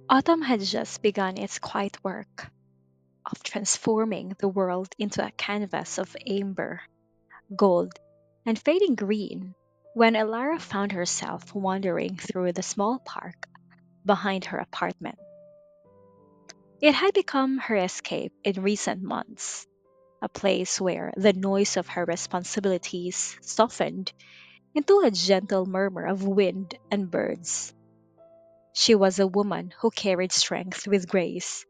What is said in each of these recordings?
Autumn had just begun its quiet work of transforming the world into a canvas of amber, gold, and fading green when Elara found herself wandering through the small park behind her apartment. It had become her escape in recent months, a place where the noise of her responsibilities softened into a gentle murmur of wind and birds. She was a woman who carried strength with grace,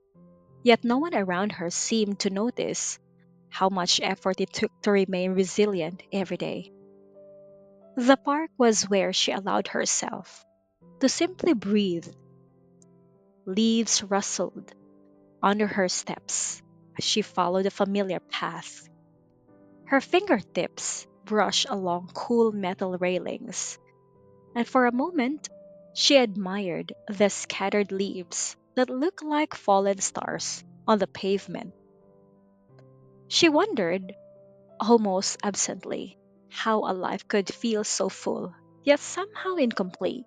yet no one around her seemed to notice how much effort it took to remain resilient every day. The park was where she allowed herself to simply breathe. Leaves rustled under her steps as she followed a familiar path. Her fingertips brushed along cool metal railings, and for a moment she admired the scattered leaves that looked like fallen stars on the pavement. She wondered, almost absently, how a life could feel so full, yet somehow incomplete.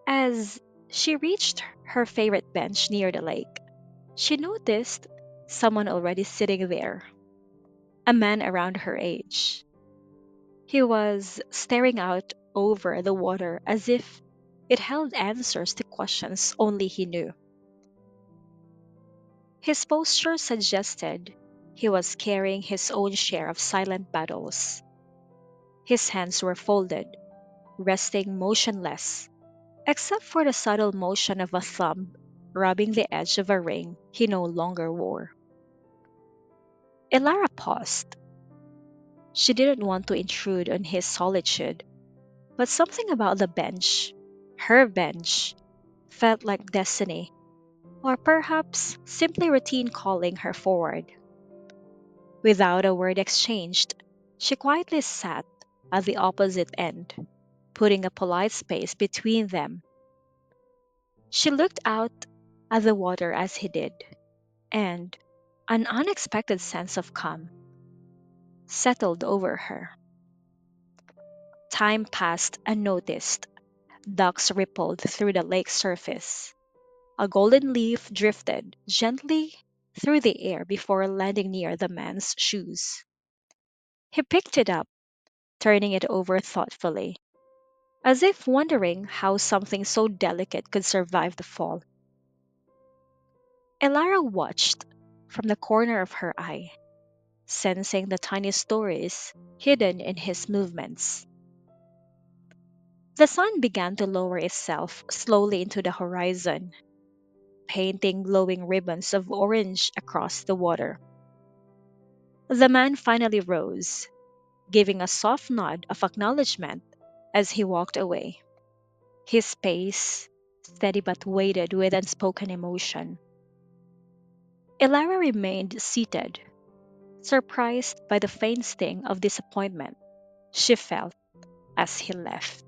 As she reached her favorite bench near the lake, she noticed someone already sitting there, a man around her age. He was staring out over the water as if it held answers to questions only he knew. His posture suggested he was carrying his own share of silent battles. His hands were folded, resting motionless, except for the subtle motion of a thumb rubbing the edge of a ring he no longer wore. Elara paused. She didn't want to intrude on his solitude, but something about the bench, her bench, felt like destiny, or perhaps simply routine calling her forward. Without a word exchanged, she quietly sat at the opposite end, putting a polite space between them. She looked out at the water as he did, and an unexpected sense of calm settled over her. Time passed unnoticed. Ducks rippled through the lake's surface. A golden leaf drifted gently through the air before landing near the man's shoes. He picked it up, turning it over thoughtfully, as if wondering how something so delicate could survive the fall. Elara watched from the corner of her eye, sensing the tiny stories hidden in his movements. The sun began to lower itself slowly into the horizon, painting glowing ribbons of orange across the water. The man finally rose, giving a soft nod of acknowledgement as he walked away. His pace, steady but weighted with unspoken emotion. Elara remained seated, surprised by the faint sting of disappointment she felt as he left.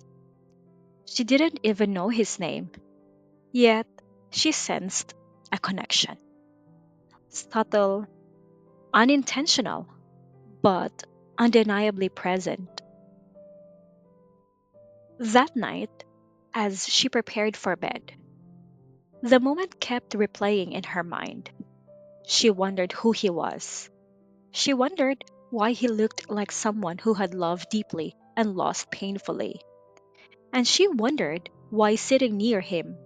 She didn't even know his name, yet she sensed a connection. Subtle, unintentional, but undeniably present. That night, as she prepared for bed, the moment kept replaying in her mind. She wondered who he was. She wondered why he looked like someone who had loved deeply and lost painfully. And she wondered why sitting near him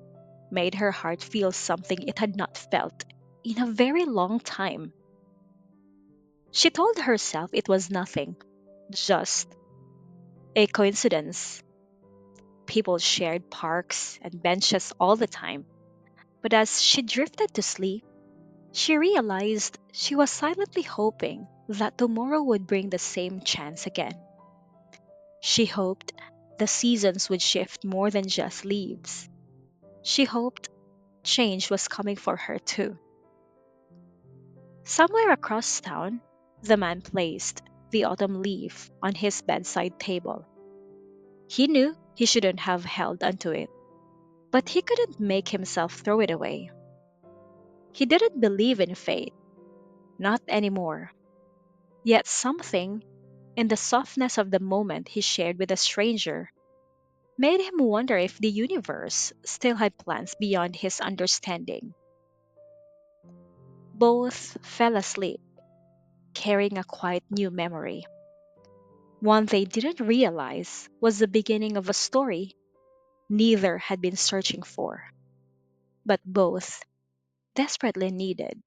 made her heart feel something it had not felt in a very long time. She told herself it was nothing, just a coincidence. People shared parks and benches all the time. But as she drifted to sleep, she realized she was silently hoping that tomorrow would bring the same chance again. She hoped the seasons would shift more than just leaves. She hoped change was coming for her too. Somewhere across town, the man placed the autumn leaf on his bedside table. He knew he shouldn't have held onto it, but he couldn't make himself throw it away. He didn't believe in fate, not anymore. Yet something in the softness of the moment he shared with a stranger made him wonder if the universe still had plans beyond his understanding. Both fell asleep, carrying a quite new memory, one they didn't realize was the beginning of a story neither had been searching for, but both desperately needed.